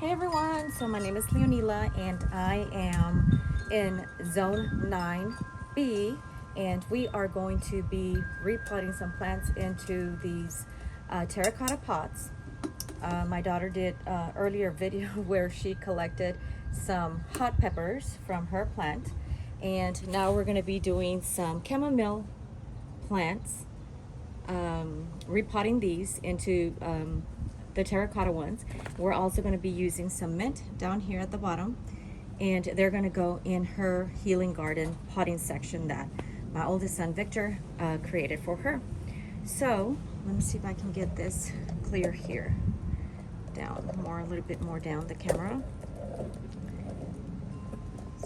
Hey everyone, so my name is Leonila and I am in Zone 9B, and we are going to be repotting some plants into these terracotta pots. My daughter did earlier video where she collected some hot peppers from her plant, and now we're going to be doing some chamomile plants, repotting these into the terracotta ones. We're also going to be using some mint down here at the bottom, and they're going to go in her healing garden potting section that my oldest son Victor created for her. So let me see if I can get this clear here, down more, a little bit more down the camera.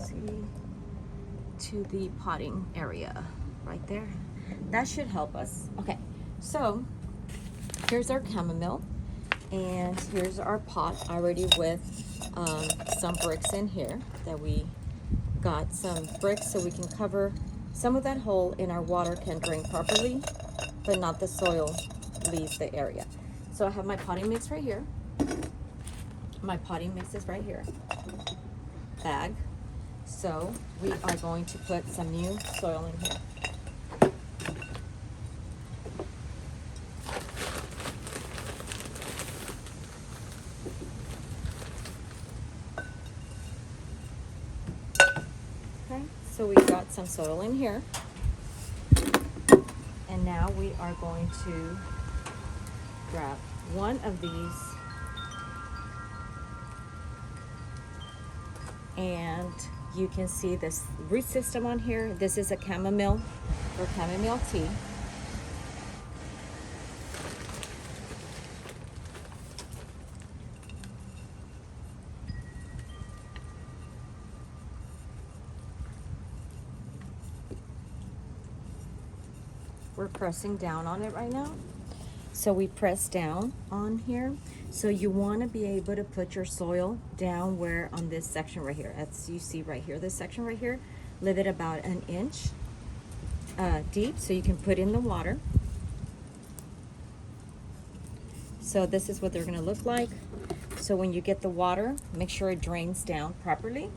See, to the potting area right there. That should help us. Okay, so here's our chamomile, and here's our pot already with some bricks in here that we got some bricks so we can cover some of that hole and our water can drain properly, but not the soil leaves the area. So I have my potting mix right here. My potting mix is right here, bag. So we are going to put some new soil in here. Okay, so we got some soil in here. And now we are going to grab one of these, and you can see this root system on here. This is a chamomile or chamomile tea. We're pressing down on it right now. So we press down on here. So you want to be able to put your soil down where on this section right here, as you see right here, this section right here, leave it about an inch deep so you can put in the water. So this is what they're going to look like. So when you get the water, make sure it drains down properly.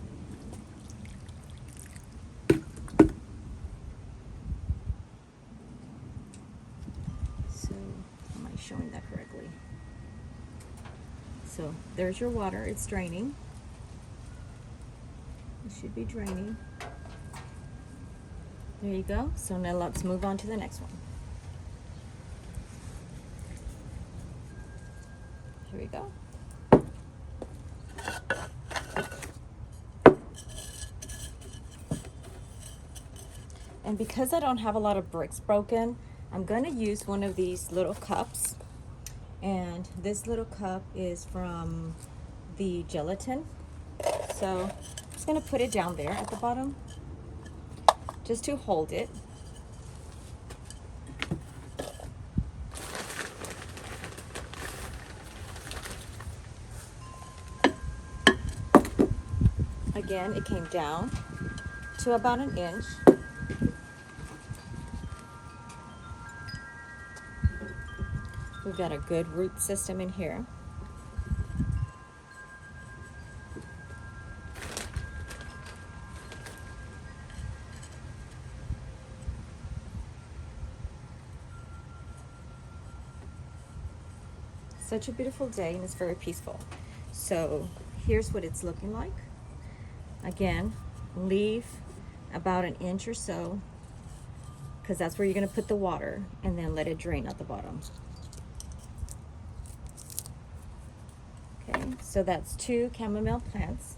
Am I showing that correctly? So there's your water, it's draining. It should be draining. There you go. So now let's move on to the next one. Here we go. And because I don't have a lot of bricks broken, I'm going to use one of these little cups. And this little cup is from the gelatin. So I'm just going to put it down there at the bottom, just to hold it. Again, it came down to about an inch. We've got a good root system in here. Such a beautiful day, and it's very peaceful. So here's what it's looking like. Again, leave about an inch or so, because that's where you're going to put the water, and then let it drain at the bottom. Okay, so that's 2 chamomile plants.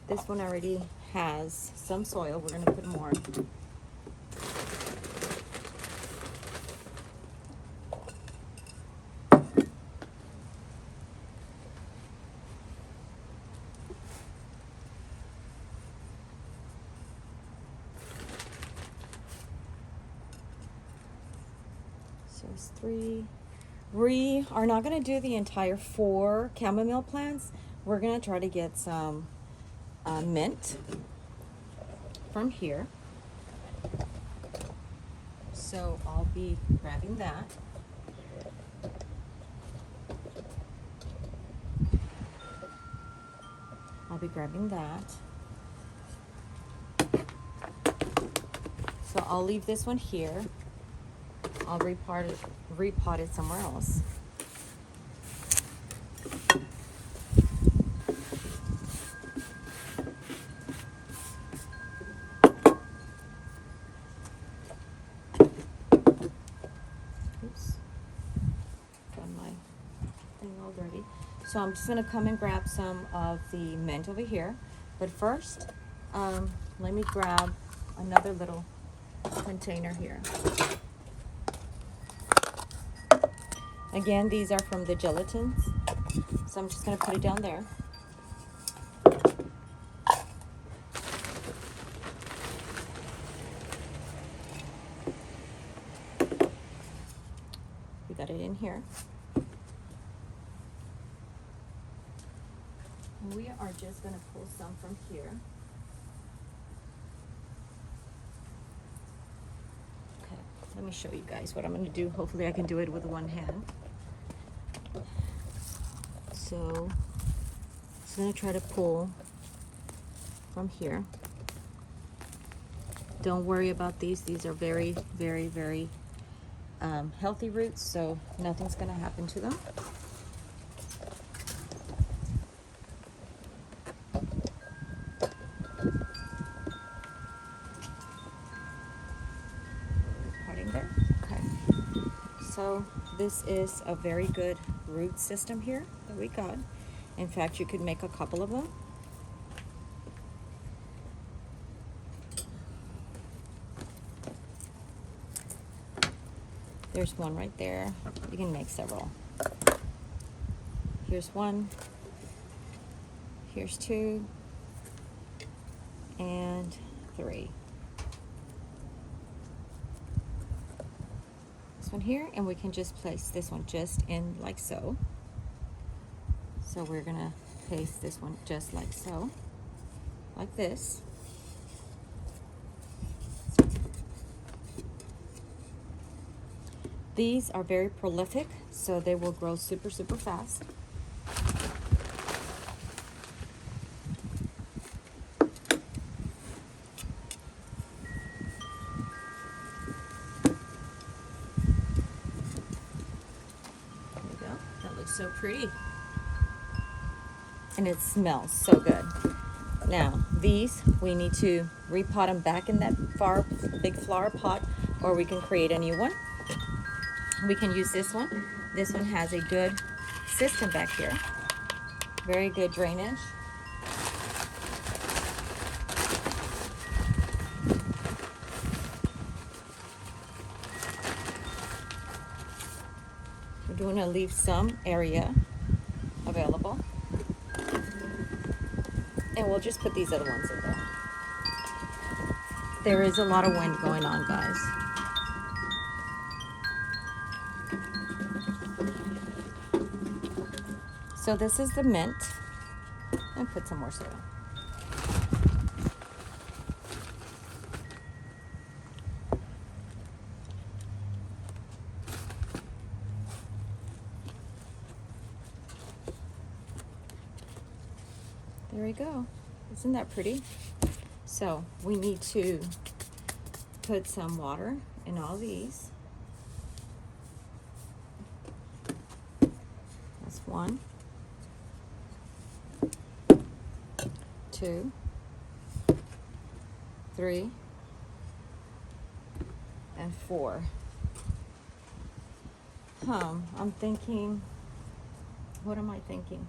This one already has some soil. We're going to put more. So it's 3. We are not going to do the entire 4 chamomile plants. We're going to try to get some mint from here. So I'll be grabbing that. be grabbing that. So I'll leave this one here. I'll repot it somewhere else. Oops, done my thing already. So I'm just gonna come and grab some of the mint over here. But first, let me grab another little container here. Again, these are from the gelatins. So I'm just gonna put it down there. We got it in here. And we are just gonna pull some from here. Okay, let me show you guys what I'm gonna do. Hopefully I can do it with one hand. So, just gonna try to pull from here. Don't worry about these. These are very, very, very healthy roots, so nothing's gonna happen to them. Parting there. Okay. So this is a very good root system here that we got. In fact, you could make a couple of them. There's one right there. You can make several. Here's one. Here's two. And three. This one here, and we can just place this one just in like so. So we're gonna paste this one just like so, like this. These are very prolific, so they will grow super, super fast. There we go. That looks so pretty. And it smells so good. Now, these, we need to repot them back in that big flower pot, or we can create a new one. We can use this one. This one has a good system back here. Very good drainage. We're going to leave some area available. And we'll just put these other ones in there. There is a lot of wind going on, guys. So this is the mint. And put some more soil. There we go. Isn't that pretty? So we need to put some water in all these. That's 1, 2, 3, and 4. I'm thinking, what am I thinking?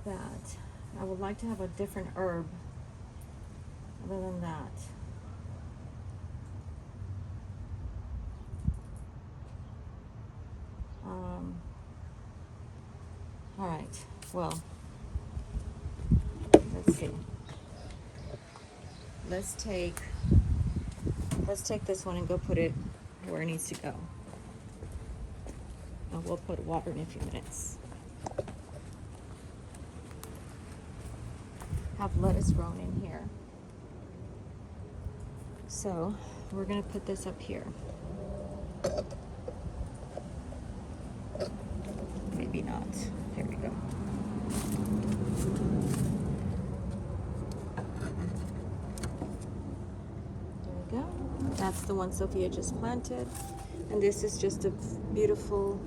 That I would like to have a different herb other than that. All right, well, let's see. Let's take this one and go put it where it needs to go. And we'll put water in a few minutes. Have lettuce grown in here. So we're gonna put this up here. Maybe not. Here we go. That's the one Sophia just planted. And this is just a beautiful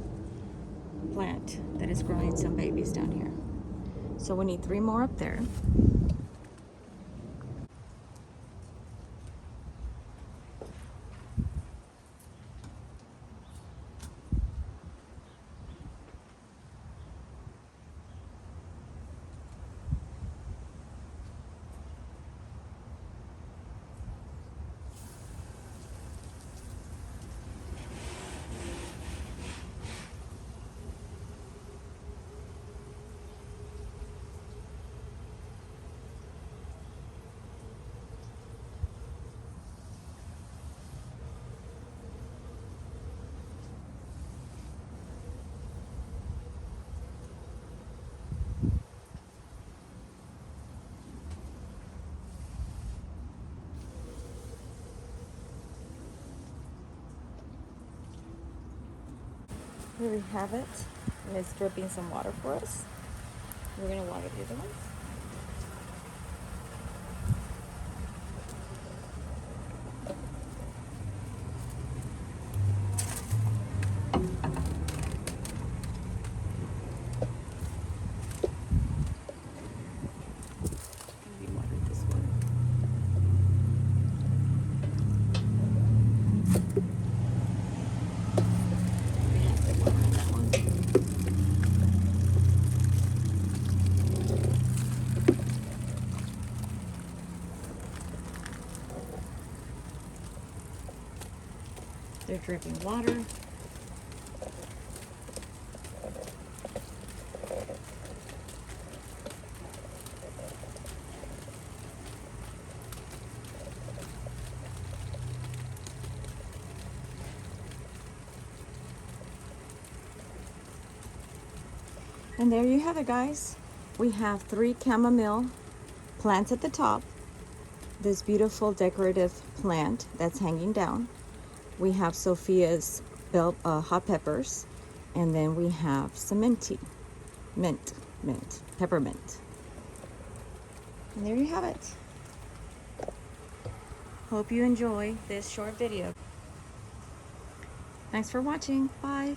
plant that is growing some babies down here. So we need 3 more up there. Here we have it, and it's dripping some water for us. We're gonna water the other ones. We watered this one. We have to water that one. They're dripping water. And there you have it, guys. We have 3 chamomile plants at the top. This beautiful decorative plant that's hanging down. We have Sophia's hot peppers, and then we have some mint, peppermint. And there you have it. Hope you enjoy this short video. Thanks for watching. Bye.